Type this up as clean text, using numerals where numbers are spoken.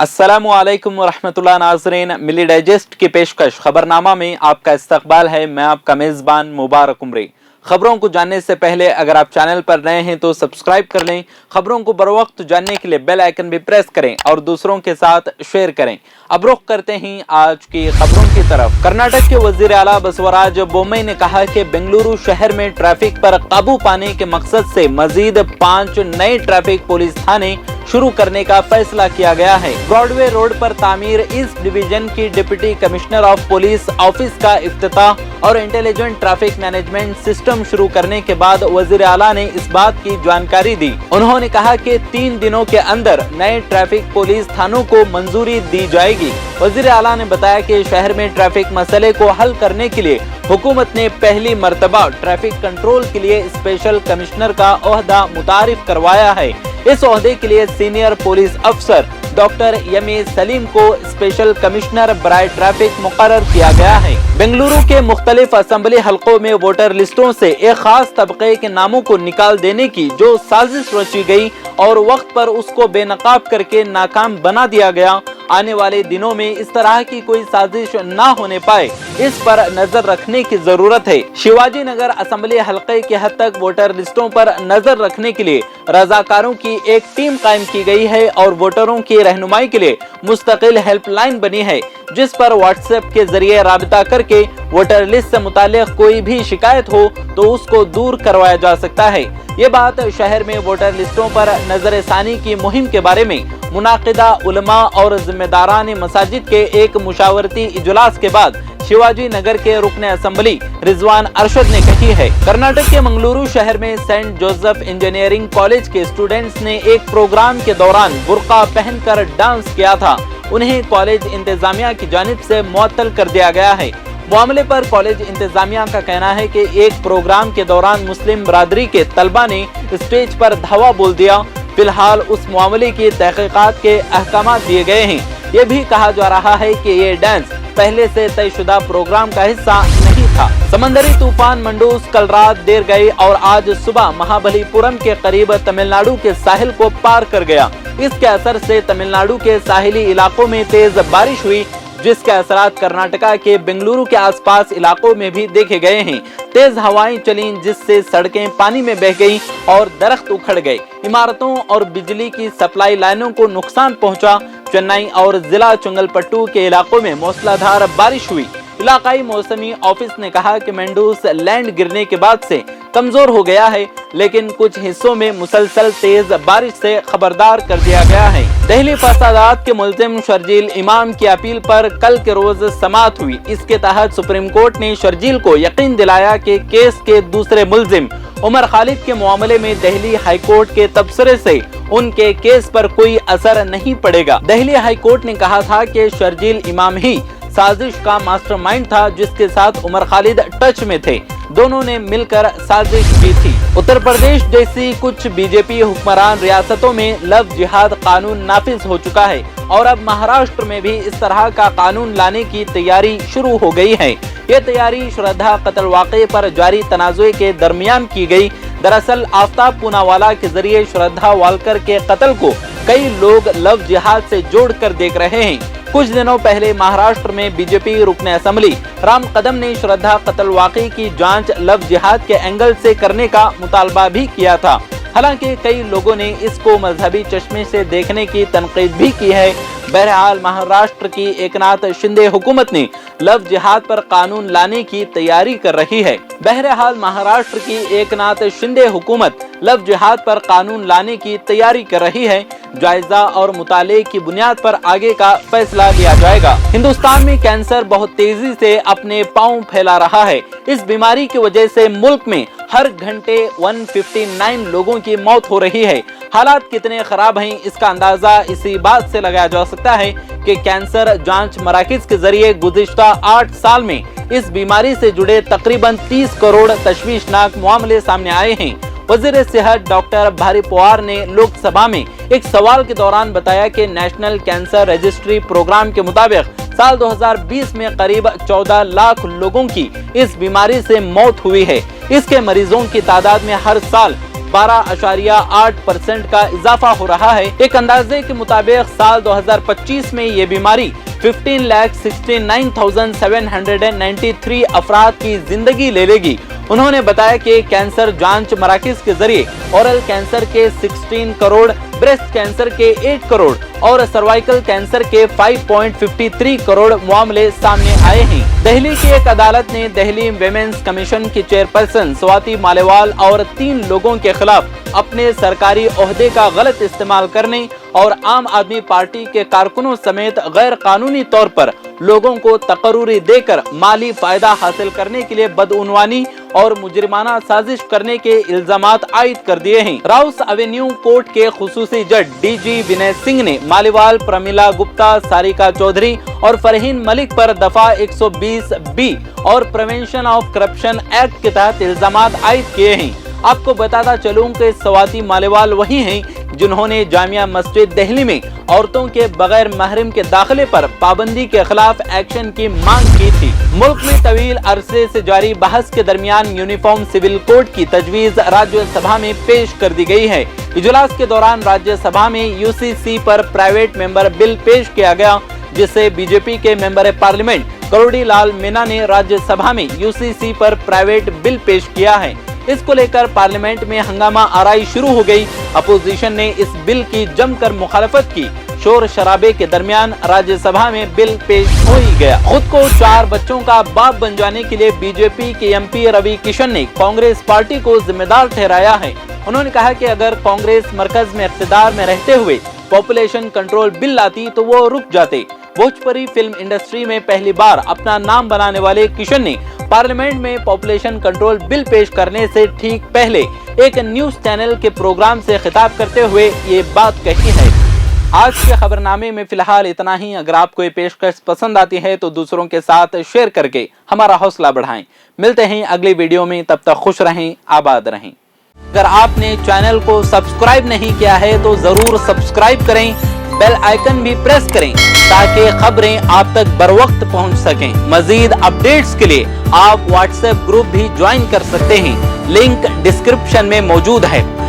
अस्सलामुअलैकुम वरहमतुल्लाह। नाज़रीन, मिली डाइजेस्ट की पेशकश खबरनामा में आपका इस्तकबाल है। मैं आपका मेज़बान मुबारक उमरी। खबरों को जानने से पहले अगर आप चैनल पर नए हैं तो सब्सक्राइब कर लें। खबरों को बर वक्त जानने के लिए बेल आइकन भी प्रेस करें और दूसरों के साथ शेयर करें। अब रुख करते हैं आज की खबरों की तरफ। कर्नाटक के वजीर आला बसवराज बोम्मई ने कहा कि बेंगलुरु शहर में ट्रैफिक पर काबू पाने के मकसद से मजीद 5 नए ट्रैफिक पुलिस थाने शुरू करने का फैसला किया गया है। ब्रॉडवे रोड पर तामीर ईस्ट डिवीजन की deputy commissioner of police office का इफ्तिताह और इंटेलिजेंट ट्रैफिक मैनेजमेंट सिस्टम शुरू करने के बाद वजीर आला ने इस बात की जानकारी दी। उन्होंने कहा कि 3 दिनों के अंदर नए ट्रैफिक पुलिस थानों को मंजूरी दी जाएगी। वजीर आला ने बताया कि शहर में ट्रैफिक मसले को हल करने के लिए हुकूमत ने पहली मर्तबा ट्रैफिक कंट्रोल के लिए स्पेशल कमिश्नर का ओहदा मुतारिफ करवाया है। इस ओहदे के लिए सीनियर पुलिस अफसर डॉक्टर यमी सलीम को स्पेशल कमिश्नर बराए ट्रैफिक मुकर्रर किया गया है। बेंगलुरु के मुख्तलिफ असेंबली हलकों में वोटर लिस्टों से एक खास तबके के नामों को निकाल देने की जो साजिश रची गई और वक्त पर उसको बेनकाब करके नाकाम बना दिया गया, आने वाले दिनों में इस तरह की कोई साजिश न होने पाए, इस पर नजर रखने की जरूरत है। शिवाजी नगर असेंबली हलके के हद तक वोटर लिस्टों पर नजर रखने के लिए रजाकारों की एक टीम कायम की गई है और वोटरों की रहनुमाई के लिए मुस्तकिल हेल्पलाइन बनी है, जिस पर व्हाट्सएप के जरिए राबिता करके वोटर लिस्ट से मुतालिक कोई भी शिकायत हो तो उसको दूर करवाया जा सकता है। ये बात शहर में वोटर लिस्टों पर नजरसानी की मुहिम के बारे में मुनाकिदा उलमा और जिम्मेदारान मसाजिद के एक मुशावरती इजलास के बाद शिवाजी नगर के रुकने असेंबली रिजवान अरशद ने कही है। कर्नाटक के मंगलुरु शहर में सेंट जोसेफ इंजीनियरिंग कॉलेज के स्टूडेंट्स ने एक प्रोग्राम के दौरान बुर्का पहनकर डांस किया था। उन्हें कॉलेज इंतजामिया की जानिब से मुअत्तल कर दिया गया है। मामले पर कॉलेज इंतजामिया का कहना है कि एक प्रोग्राम के दौरान मुस्लिम बरादरी के तलबा ने स्टेज पर धावा बोल दिया। फिलहाल उस मामले की तहकीकात के अहकाम दिए गए हैं। ये भी कहा जा रहा है कि ये डांस पहले से तयशुदा प्रोग्राम का हिस्सा नहीं था। समंदरी तूफान मंडूस कल रात देर गई और आज सुबह महाबलीपुरम के करीब तमिलनाडु के साहिल को पार कर गया। इसके असर से तमिलनाडु के साहिली इलाकों में तेज बारिश हुई, जिसके असरात कर्नाटका के बेंगलुरु के आसपास इलाकों में भी देखे गए हैं। तेज हवाएं चली, जिससे सड़कें पानी में बह गईं और दरख्त उखड़ गए। इमारतों और बिजली की सप्लाई लाइनों को नुकसान पहुंचा। चेन्नई और जिला चंगलपट्टू के इलाकों में मूसलाधार बारिश हुई। इलाकाई मौसमी ऑफिस ने कहा कि मंडूस लैंड गिरने के बाद से कमजोर हो गया है, लेकिन कुछ हिस्सों में मुसलसल तेज बारिश से खबरदार कर दिया गया है। दहली फसादात के मुल्जिम शर्जील इमाम की अपील पर कल के रोज समाअत हुई। इसके तहत सुप्रीम कोर्ट ने शर्जील को यकीन दिलाया कि केस के दूसरे मुल्जिम उमर खालिद के मामले में दहली हाईकोर्ट के तबसरे से उनके केस पर कोई असर नहीं पड़ेगा। दहली हाईकोर्ट ने कहा था कि शर्जील इमाम ही साजिश का मास्टरमाइंड था, जिसके साथ उमर खालिद टच में थे। दोनों ने मिलकर साजिश की थी। उत्तर प्रदेश जैसी कुछ बीजेपी हुक्मरान रियासतों में लव जिहाद कानून नाफिज हो चुका है और अब महाराष्ट्र में भी इस तरह का कानून लाने की तैयारी शुरू हो गई है। ये तैयारी श्रद्धा कत्ल वाक़े पर जारी तनाज़ुए के दरमियान की गई। दरअसल आफ्ताब पूनावाला के जरिए श्रद्धा वालकर के कत्ल को कई लोग लव जिहाद से जोड़कर देख रहे हैं। कुछ दिनों पहले महाराष्ट्र में बीजेपी रुकने असेंबली राम कदम ने श्रद्धा कत्ल वाक़े की जांच लव जिहाद के एंगल से करने का मुतालबा भी किया था। हालांकि कई लोगों ने इसको मजहबी चश्मे से देखने की तनकीद भी की है। बहरहाल महाराष्ट्र की एकनाथ शिंदे हुकूमत ने लव जिहाद पर कानून लाने की तैयारी कर रही है। बहरहाल महाराष्ट्र की एकनाथ शिंदे हुकूमत लव जिहाद पर कानून लाने की तैयारी कर रही है। जायजा और मुताले की बुनियाद पर आगे का फैसला लिया जाएगा। हिंदुस्तान में कैंसर बहुत तेजी से अपने पांव फैला रहा है। इस बीमारी की वजह से मुल्क में हर घंटे 159 लोगों की मौत हो रही है। हालात कितने खराब हैं, इसका अंदाजा इसी बात से लगाया जा सकता है कि कैंसर जांच मराकज के जरिए गुज़िश्ता 8 साल में इस बीमारी से जुड़े तकरीबन 30 करोड़ तशवीशनाक मामले सामने आए हैं। वजीर सेहत डॉक्टर भारी पवार ने लोकसभा में एक सवाल के दौरान बताया कि नेशनल कैंसर रजिस्ट्री प्रोग्राम के मुताबिक साल 2020 में करीब 14 लाख लोगों की इस बीमारी से मौत हुई है। इसके मरीजों की तादाद में हर साल 12.8% का इजाफा हो रहा है। एक अंदाजे के मुताबिक साल 2025 में ये बीमारी 15,69,793 अफराद की जिंदगी ले लेगी। उन्होंने बताया कि कैंसर जांच मराकज के जरिए ओरल कैंसर के 16 करोड़, ब्रेस्ट कैंसर के 8 करोड़ और सर्वाइकल कैंसर के 5.53 करोड़ मामले सामने आए हैं। दिल्ली की एक अदालत ने दिल्ली विमेंस कमीशन की चेयरपर्सन स्वाति मालेवाल और 3 लोगों के खिलाफ अपने सरकारी ओहदे का गलत इस्तेमाल करने और आम आदमी पार्टी के कारकुनों समेत गैर कानूनी तौर पर लोगों को तकर्रुरी देकर माली फायदा हासिल करने के लिए बदउनवानी और मुजरिमाना साजिश करने के इल्जामात आयद कर दिए हैं। राउस एवेन्यू कोर्ट के खुसूसी जज डीजी विनय सिंह ने मालीवाल, प्रमिला गुप्ता, सारिका चौधरी और फरहीन मलिक पर दफा 120B और प्रिवेंशन ऑफ करप्शन एक्ट के तहत इल्जामात आयद किए हैं। आपको बताता चलूं कि स्वाति मालेवाल वही हैं जिन्होंने जामिया मस्जिद दिल्ली में औरतों के बगैर महरम के दाखिले पर पाबंदी के खिलाफ एक्शन की मांग की थी। मुल्क में तवील अरसे से जारी बहस के दरमियान यूनिफॉर्म सिविल कोड की तजवीज राज्यसभा में पेश कर दी गई है। इजलास के दौरान राज्यसभा में यूसीसी पर प्राइवेट मेंबर बिल पेश किया गया, जिसे बीजेपी के मेंबर पार्लियामेंट करोड़ी लाल मीना ने राज्यसभा में यूसीसी पर प्राइवेट बिल पेश किया है। इसको लेकर पार्लियामेंट में हंगामा आराई शुरू हो गई। अपोजिशन ने इस बिल की जमकर मुखालफत की। शोर शराबे के दरमियान राज्यसभा में बिल पेश हो ही गया। खुद को 4 बच्चों का बाप बन जाने के लिए बीजेपी के एमपी रवि किशन ने कांग्रेस पार्टी को जिम्मेदार ठहराया है। उन्होंने कहा कि अगर कांग्रेस मरकज में इख्तिदार में रहते हुए पॉपुलेशन कंट्रोल बिल लाती तो वो रुक जाते। भोजपुरी फिल्म इंडस्ट्री में पहली बार अपना नाम बनाने वाले किशन ने पार्लियामेंट में पॉपुलेशन कंट्रोल बिल पेश करने से ठीक पहले एक न्यूज चैनल के प्रोग्राम से खिताब करते हुए ये बात कही है। आज के खबरनामे में फिलहाल इतना ही। अगर आपको ये पेशकश पसंद आती है तो दूसरों के साथ शेयर करके हमारा हौसला बढ़ाएं। मिलते हैं अगली वीडियो में, तब तक खुश रहें, आबाद रहें। अगर आपने चैनल को सब्सक्राइब नहीं किया है तो जरूर सब्सक्राइब करें, बेल आइकन भी प्रेस करें ताकि खबरें आप तक बर वक्त पहुंच सकें। मजीद अपडेट्स के लिए आप व्हाट्सएप ग्रुप भी ज्वाइन कर सकते हैं, लिंक डिस्क्रिप्शन में मौजूद है।